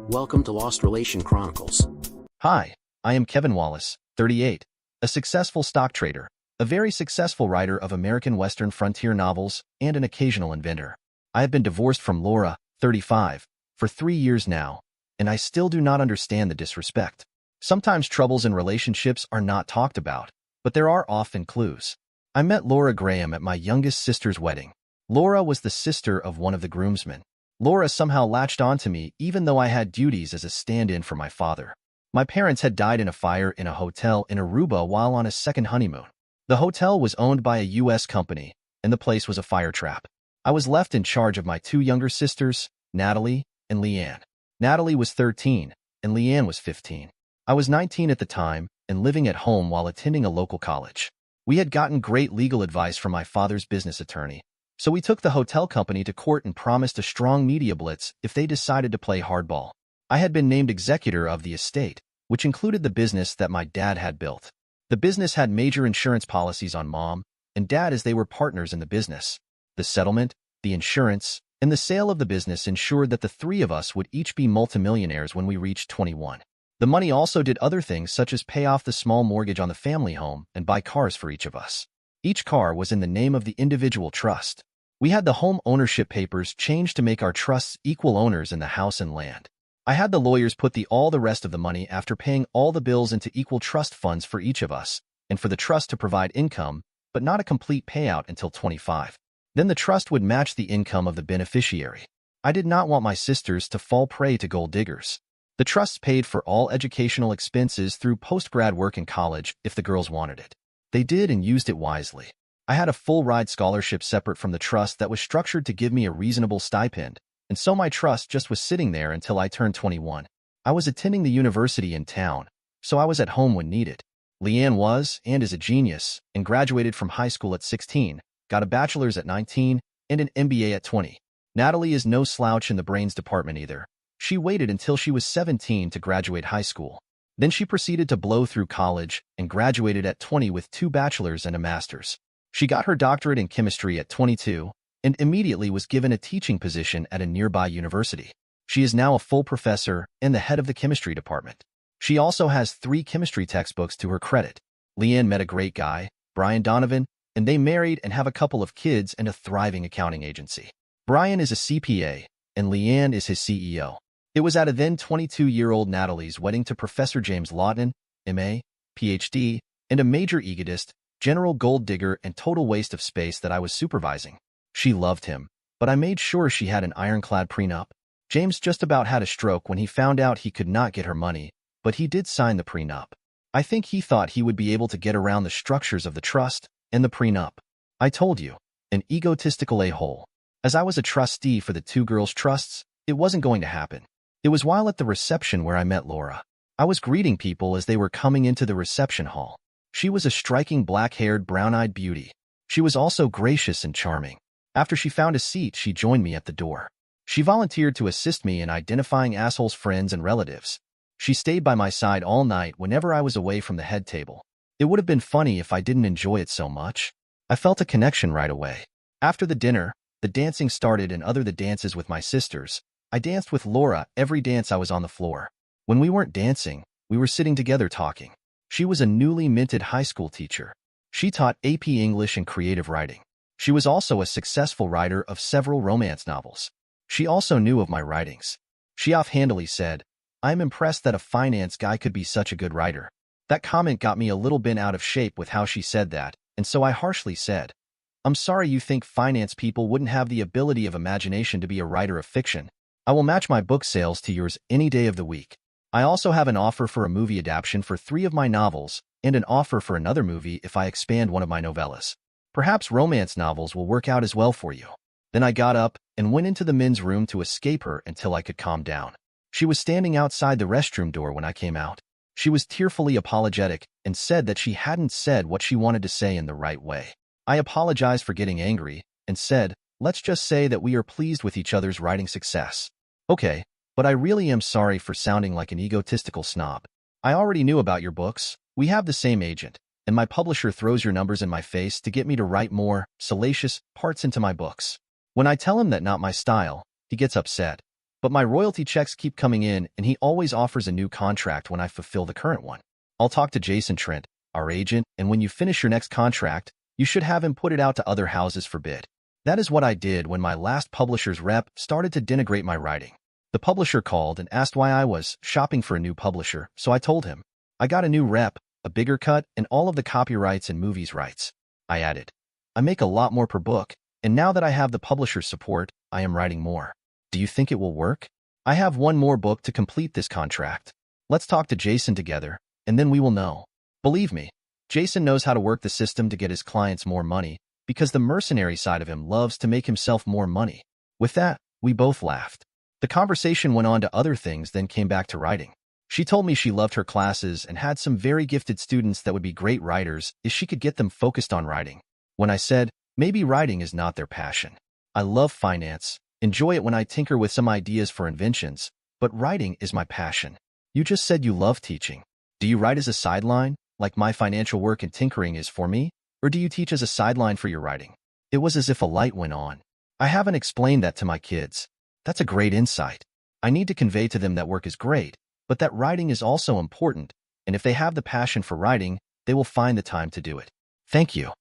Welcome to Lost Relation Chronicles. Hi, I am Kevin Wallace, 38, a successful stock trader, a very successful writer of American Western frontier novels, and an occasional inventor. I have been divorced from Laura, 35, for 3 years now, and I still do not understand the disrespect. Sometimes troubles in relationships are not talked about, but there are often clues. I met Laura Graham at my youngest sister's wedding. Laura was the sister of one of the groomsmen. Laura somehow latched onto me even though I had duties as a stand-in for my father. My parents had died in a fire in a hotel in Aruba while on a second honeymoon. The hotel was owned by a U.S. company, and the place was a fire trap. I was left in charge of my 2 younger sisters, Natalie and Leanne. Natalie was 13, and Leanne was 15. I was 19 at the time and living at home while attending a local college. We had gotten great legal advice from my father's business attorney, so we took the hotel company to court and promised a strong media blitz if they decided to play hardball. I had been named executor of the estate, which included the business that my dad had built. The business had major insurance policies on Mom and Dad as they were partners in the business. The settlement, the insurance, and the sale of the business ensured that the 3 of us would each be multimillionaires when we reached 21. The money also did other things such as pay off the small mortgage on the family home and buy cars for each of us. Each car was in the name of the individual trust. We had the home ownership papers changed to make our trusts equal owners in the house and land. I had the lawyers put all the rest of the money after paying all the bills into equal trust funds for each of us, and for the trust to provide income, but not a complete payout until 25. Then the trust would match the income of the beneficiary. I did not want my sisters to fall prey to gold diggers. The trusts paid for all educational expenses through post-grad work in college if the girls wanted it. They did and used it wisely. I had a full-ride scholarship separate from the trust that was structured to give me a reasonable stipend, and so my trust just was sitting there until I turned 21. I was attending the university in town, so I was at home when needed. Leanne was, and is a genius, and graduated from high school at 16, got a bachelor's at 19, and an MBA at 20. Natalie is no slouch in the brains department either. She waited until she was 17 to graduate high school. Then she proceeded to blow through college and graduated at 20 with 2 bachelor's and a master's. She got her doctorate in chemistry at 22 and immediately was given a teaching position at a nearby university. She is now a full professor and the head of the chemistry department. She also has 3 chemistry textbooks to her credit. Leanne met a great guy, Brian Donovan, and they married and have a couple of kids and a thriving accounting agency. Brian is a CPA, and Leanne is his CEO. It was at a then 22-year-old Natalie's wedding to Professor James Lawton, M.A., Ph.D., and a major egotist, general gold digger and total waste of space that I was supervising. She loved him, but I made sure she had an ironclad prenup. James just about had a stroke when he found out he could not get her money, but he did sign the prenup. I think he thought he would be able to get around the structures of the trust and the prenup. I told you, an egotistical a-hole. As I was a trustee for the 2 girls' trusts, it wasn't going to happen. It was while at the reception where I met Laura. I was greeting people as they were coming into the reception hall. She was a striking black-haired, brown-eyed beauty. She was also gracious and charming. After she found a seat, she joined me at the door. She volunteered to assist me in identifying assholes' friends and relatives. She stayed by my side all night whenever I was away from the head table. It would have been funny if I didn't enjoy it so much. I felt a connection right away. After the dinner, the dancing started and other the dances with my sisters. I danced with Laura every dance I was on the floor. When we weren't dancing, we were sitting together talking. She was a newly minted high school teacher. She taught AP English and creative writing. She was also a successful writer of several romance novels. She also knew of my writings. She offhandedly said, "I'm impressed that a finance guy could be such a good writer." That comment got me a little bit out of shape with how she said that, and so I harshly said, "I'm sorry you think finance people wouldn't have the ability of imagination to be a writer of fiction. I will match my book sales to yours any day of the week. I also have an offer for a movie adaptation for 3 of my novels and an offer for another movie if I expand one of my novellas. Perhaps romance novels will work out as well for you." Then I got up and went into the men's room to escape her until I could calm down. She was standing outside the restroom door when I came out. She was tearfully apologetic and said that she hadn't said what she wanted to say in the right way. I apologized for getting angry and said, "Let's just say that we are pleased with each other's writing success." "Okay, but I really am sorry for sounding like an egotistical snob. I already knew about your books. We have the same agent, and my publisher throws your numbers in my face to get me to write more salacious parts into my books. When I tell him that not my style, he gets upset. But my royalty checks keep coming in, and he always offers a new contract when I fulfill the current one. I'll talk to Jason Trent, our agent, and when you finish your next contract, you should have him put it out to other houses for bid. That is what I did when my last publisher's rep started to denigrate my writing. The publisher called and asked why I was shopping for a new publisher, so I told him. I got a new rep, a bigger cut, and all of the copyrights and movies rights. I added. I make a lot more per book, and now that I have the publisher's support, I am writing more. Do you think it will work? I have one more book to complete this contract. Let's talk to Jason together, and then we will know. Believe me, Jason knows how to work the system to get his clients more money, because the mercenary side of him loves to make himself more money. With that, we both laughed. The conversation went on to other things, then came back to writing. She told me she loved her classes and had some very gifted students that would be great writers if she could get them focused on writing. When I said, maybe writing is not their passion. I love finance, enjoy it when I tinker with some ideas for inventions, but writing is my passion. You just said you love teaching. Do you write as a sideline, like my financial work and tinkering is for me, or do you teach as a sideline for your writing? It was as if a light went on. I haven't explained that to my kids. That's a great insight. I need to convey to them that work is great, but that writing is also important, and if they have the passion for writing, they will find the time to do it. Thank you.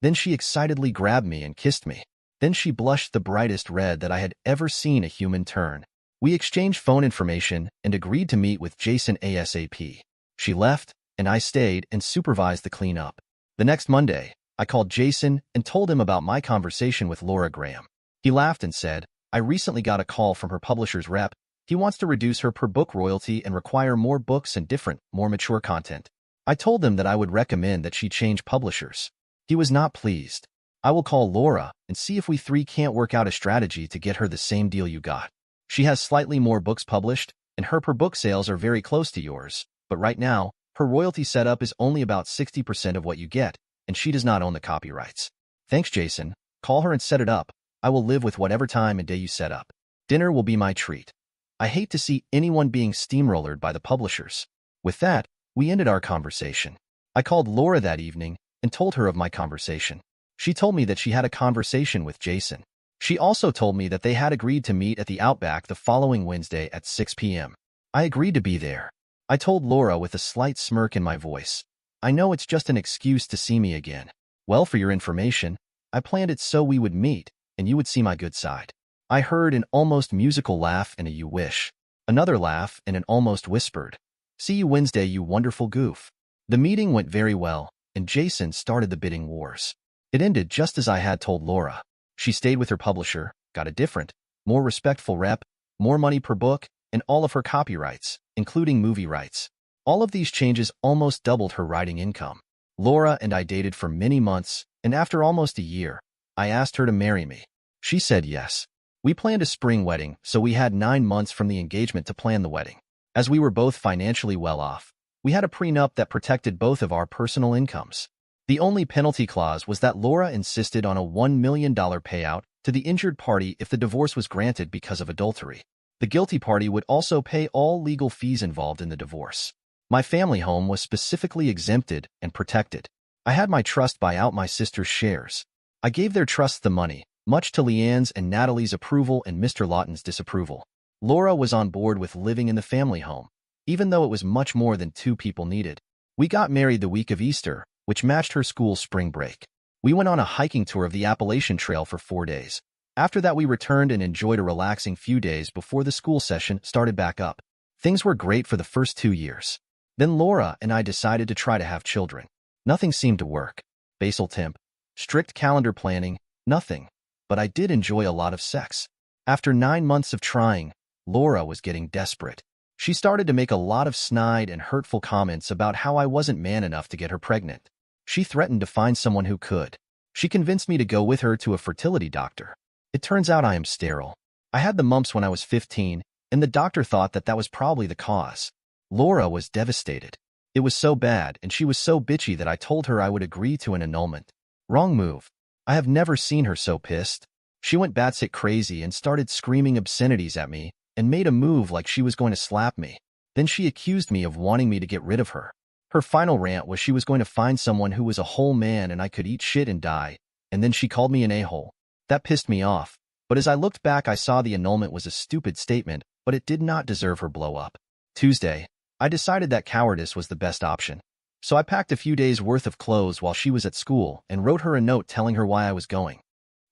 Then she excitedly grabbed me and kissed me. Then she blushed the brightest red that I had ever seen a human turn. We exchanged phone information and agreed to meet with Jason ASAP. She left, and I stayed and supervised the cleanup. The next Monday, I called Jason and told him about my conversation with Laura Graham. He laughed and said, I recently got a call from her publisher's rep. He wants to reduce her per book royalty and require more books and different, more mature content. I told him that I would recommend that she change publishers. He was not pleased. I will call Laura and see if we three can't work out a strategy to get her the same deal you got. She has slightly more books published, and her per book sales are very close to yours, but right now, her royalty setup is only about 60% of what you get, and she does not own the copyrights. Thanks, Jason. Call her and set it up. I will live with whatever time and day you set up. Dinner will be my treat. I hate to see anyone being steamrollered by the publishers. With that, we ended our conversation. I called Laura that evening and told her of my conversation. She told me that she had a conversation with Jason. She also told me that they had agreed to meet at the Outback the following Wednesday at 6 p.m. I agreed to be there. I told Laura with a slight smirk in my voice. I know it's just an excuse to see me again. Well, for your information, I planned it so we would meet, and you would see my good side. I heard an almost musical laugh and a you wish. Another laugh and an almost whispered. See you Wednesday, you wonderful goof. The meeting went very well, and Jason started the bidding wars. It ended just as I had told Laura. She stayed with her publisher, got a different, more respectful rep, more money per book, and all of her copyrights, including movie rights. All of these changes almost doubled her writing income. Laura and I dated for many months, and after almost a year, I asked her to marry me. She said yes. We planned a spring wedding, so we had 9 months from the engagement to plan the wedding. As we were both financially well off, we had a prenup that protected both of our personal incomes. The only penalty clause was that Laura insisted on a $1 million payout to the injured party if the divorce was granted because of adultery. The guilty party would also pay all legal fees involved in the divorce. My family home was specifically exempted and protected. I had my trust buy out my sister's shares. I gave their trusts the money, much to Leanne's and Natalie's approval and Mr. Lawton's disapproval. Laura was on board with living in the family home, even though it was much more than 2 people needed. We got married the week of Easter, which matched her school's spring break. We went on a hiking tour of the Appalachian Trail for 4 days. After that, we returned and enjoyed a relaxing few days before the school session started back up. Things were great for the first 2 years. Then Laura and I decided to try to have children. Nothing seemed to work. Basal temp, strict calendar planning, nothing. But I did enjoy a lot of sex. After 9 months of trying, Laura was getting desperate. She started to make a lot of snide and hurtful comments about how I wasn't man enough to get her pregnant. She threatened to find someone who could. She convinced me to go with her to a fertility doctor. It turns out I am sterile. I had the mumps when I was 15, and the doctor thought that that was probably the cause. Laura was devastated. It was so bad, and she was so bitchy that I told her I would agree to an annulment. Wrong move. I have never seen her so pissed. She went batshit crazy and started screaming obscenities at me and made a move like she was going to slap me. Then she accused me of wanting me to get rid of her. Her final rant was she was going to find someone who was a whole man and I could eat shit and die, and then she called me an a-hole. That pissed me off, but as I looked back I saw the annulment was a stupid statement but it did not deserve her blow-up. Tuesday, I decided that cowardice was the best option. So I packed a few days' worth of clothes while she was at school and wrote her a note telling her why I was going.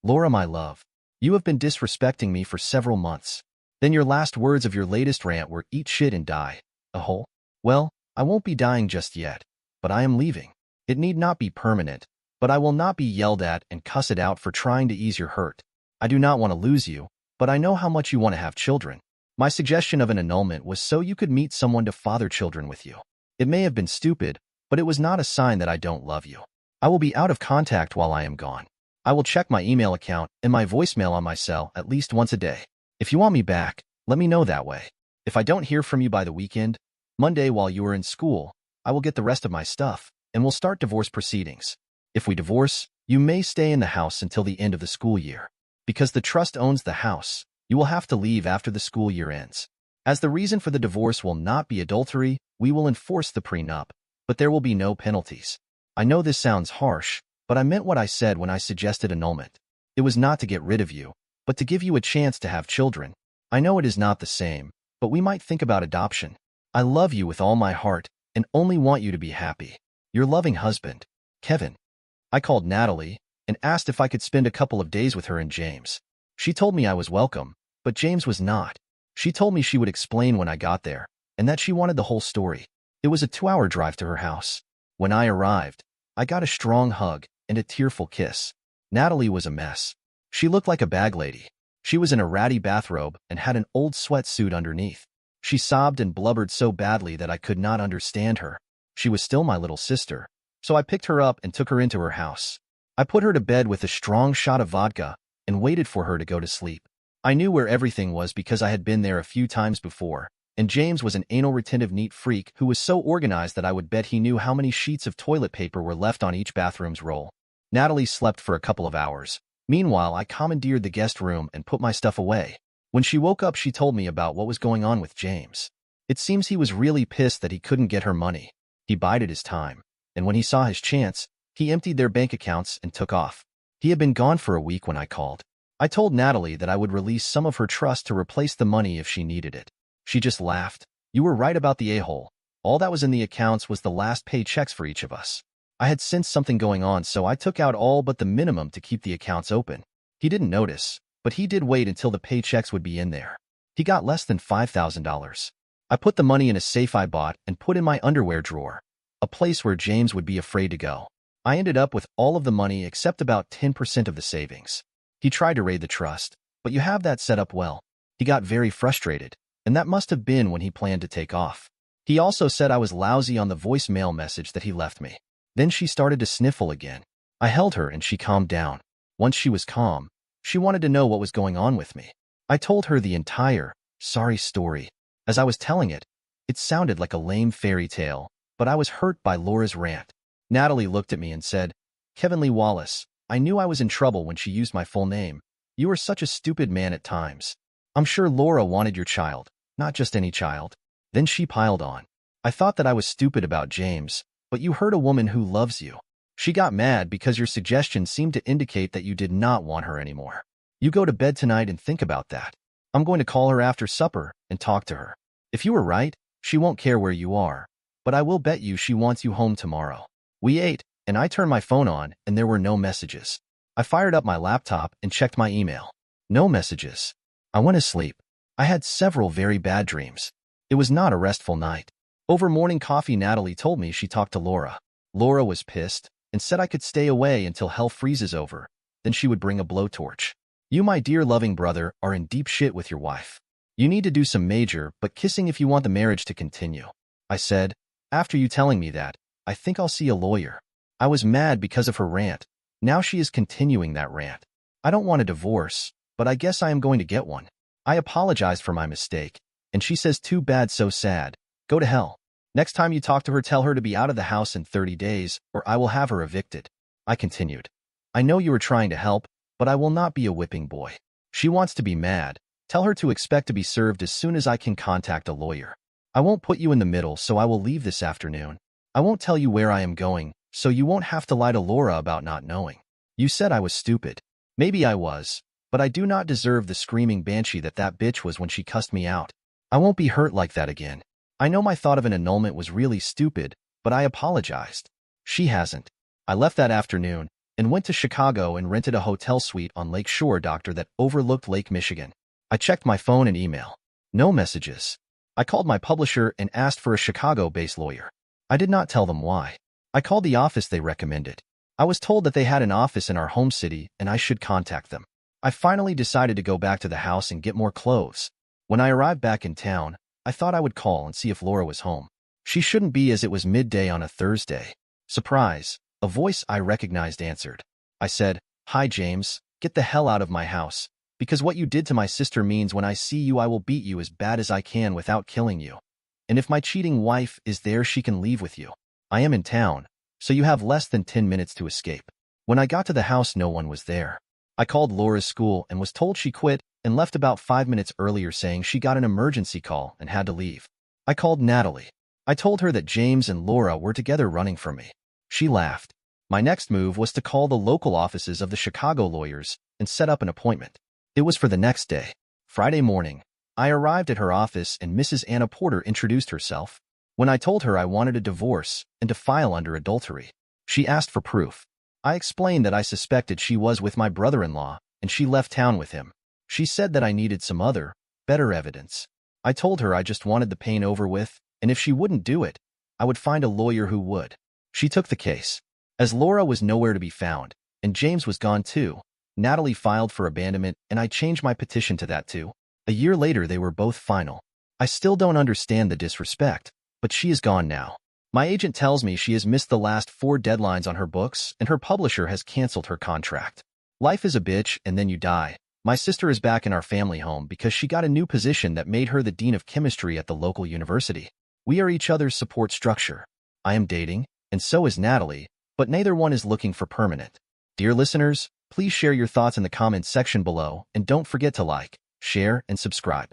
Laura, my love, you have been disrespecting me for several months. Then your last words of your latest rant were eat shit and die. A hole? Well, I won't be dying just yet, but I am leaving. It need not be permanent, but I will not be yelled at and cussed out for trying to ease your hurt. I do not want to lose you, but I know how much you want to have children. My suggestion of an annulment was so you could meet someone to father children with you. It may have been stupid, but it was not a sign that I don't love you. I will be out of contact while I am gone. I will check my email account and my voicemail on my cell at least once a day. If you want me back, let me know that way. If I don't hear from you by the weekend, Monday while you are in school, I will get the rest of my stuff, and we'll start divorce proceedings. If we divorce, you may stay in the house until the end of the school year. Because the trust owns the house, you will have to leave after the school year ends. As the reason for the divorce will not be adultery, we will enforce the prenup, but there will be no penalties. I know this sounds harsh, but I meant what I said when I suggested annulment. It was not to get rid of you, but to give you a chance to have children. I know it is not the same, but we might think about adoption. I love you with all my heart and only want you to be happy. Your loving husband, Kevin. I called Natalie and asked if I could spend a couple of days with her and James. She told me I was welcome, but James was not. She told me she would explain when I got there, and that she wanted the whole story. It was a 2-hour drive to her house. When I arrived, I got a strong hug and a tearful kiss. Natalie was a mess. She looked like a bag lady. She was in a ratty bathrobe and had an old sweatsuit underneath. She sobbed and blubbered so badly that I could not understand her. She was still my little sister, so I picked her up and took her into her house. I put her to bed with a strong shot of vodka and waited for her to go to sleep. I knew where everything was because I had been there a few times before, and James was an anal-retentive neat freak who was so organized that I would bet he knew how many sheets of toilet paper were left on each bathroom's roll. Natalie slept for a couple of hours. Meanwhile, I commandeered the guest room and put my stuff away. When she woke up, she told me about what was going on with James. It seems he was really pissed that he couldn't get her money. He bided his time, and when he saw his chance, he emptied their bank accounts and took off. He had been gone for a week when I called. I told Natalie that I would release some of her trust to replace the money if she needed it. She just laughed. You were right about the a-hole. All that was in the accounts was the last paychecks for each of us. I had sensed something going on, so I took out all but the minimum to keep the accounts open. He didn't notice, but he did wait until the paychecks would be in there. He got less than $5,000. I put the money in a safe I bought and put in my underwear drawer, a place where James would be afraid to go. I ended up with all of the money except about 10% of the savings. He tried to raid the trust, but you have that set up well. He got very frustrated, and that must have been when he planned to take off. He also said I was lousy on the voicemail message that he left me. Then she started to sniffle again. I held her and she calmed down. Once she was calm, she wanted to know what was going on with me. I told her the entire sorry story. As I was telling it, it sounded like a lame fairy tale, but I was hurt by Laura's rant. Natalie looked at me and said, Kevin Lee Wallace, I knew I was in trouble when she used my full name. You are such a stupid man at times. I'm sure Laura wanted your child, not just any child. Then she piled on. I thought that I was stupid about James, but you hurt a woman who loves you. She got mad because your suggestion seemed to indicate that you did not want her anymore. You go to bed tonight and think about that. I'm going to call her after supper and talk to her. If you were right, she won't care where you are, but I will bet you she wants you home tomorrow. We ate, and I turned my phone on, and there were no messages. I fired up my laptop and checked my email. No messages. I went to sleep. I had several very bad dreams. It was not a restful night. Over morning coffee, Natalie told me she talked to Laura. Laura was pissed and said I could stay away until hell freezes over. Then she would bring a blowtorch. You, my dear loving brother, are in deep shit with your wife. You need to do some major but kissing if you want the marriage to continue. I said, after you telling me that, I think I'll see a lawyer. I was mad because of her rant. Now she is continuing that rant. I don't want a divorce, but I guess I am going to get one. I apologized for my mistake, and she says too bad, so sad. Go to hell. Next time you talk to her, tell her to be out of the house in 30 days, or I will have her evicted. I continued. I know you are trying to help, but I will not be a whipping boy. She wants to be mad. Tell her to expect to be served as soon as I can contact a lawyer. I won't put you in the middle, so I will leave this afternoon. I won't tell you where I am going, so you won't have to lie to Laura about not knowing. You said I was stupid. Maybe I was, but I do not deserve the screaming banshee that bitch was when she cussed me out. I won't be hurt like that again. I know my thought of an annulment was really stupid, but I apologized. She hasn't. I left that afternoon and went to Chicago and rented a hotel suite on Lake Shore Doctor that overlooked Lake Michigan. I checked my phone and email. No messages. I called my publisher and asked for a Chicago-based lawyer. I did not tell them why. I called the office they recommended. I was told that they had an office in our home city and I should contact them. I finally decided to go back to the house and get more clothes. When I arrived back in town, I thought I would call and see if Laura was home. She shouldn't be, as it was midday on a Thursday. Surprise, a voice I recognized answered. I said, "Hi James, get the hell out of my house, because what you did to my sister means when I see you I will beat you as bad as I can without killing you. And if my cheating wife is there, she can leave with you. I am in town, so you have less than 10 minutes to escape." When I got to the house, no one was there. I called Laura's school and was told she quit and left about 5 minutes earlier, saying she got an emergency call and had to leave. I called Natalie. I told her that James and Laura were together running from me. She laughed. My next move was to call the local offices of the Chicago lawyers and set up an appointment. It was for the next day, Friday morning. I arrived at her office and Mrs. Anna Porter introduced herself. When I told her I wanted a divorce and to file under adultery, she asked for proof. I explained that I suspected she was with my brother-in-law and she left town with him. She said that I needed some other, better evidence. I told her I just wanted the pain over with, and if she wouldn't do it, I would find a lawyer who would. She took the case. As Laura was nowhere to be found, and James was gone too, Natalie filed for abandonment and I changed my petition to that too. A year later, they were both final. I still don't understand the disrespect, but she is gone now. My agent tells me she has missed the last 4 deadlines on her books and her publisher has canceled her contract. Life is a bitch and then you die. My sister is back in our family home because she got a new position that made her the dean of chemistry at the local university. We are each other's support structure. I am dating, and so is Natalie, but neither one is looking for permanent. Dear listeners, please share your thoughts in the comments section below and don't forget to like, share, and subscribe.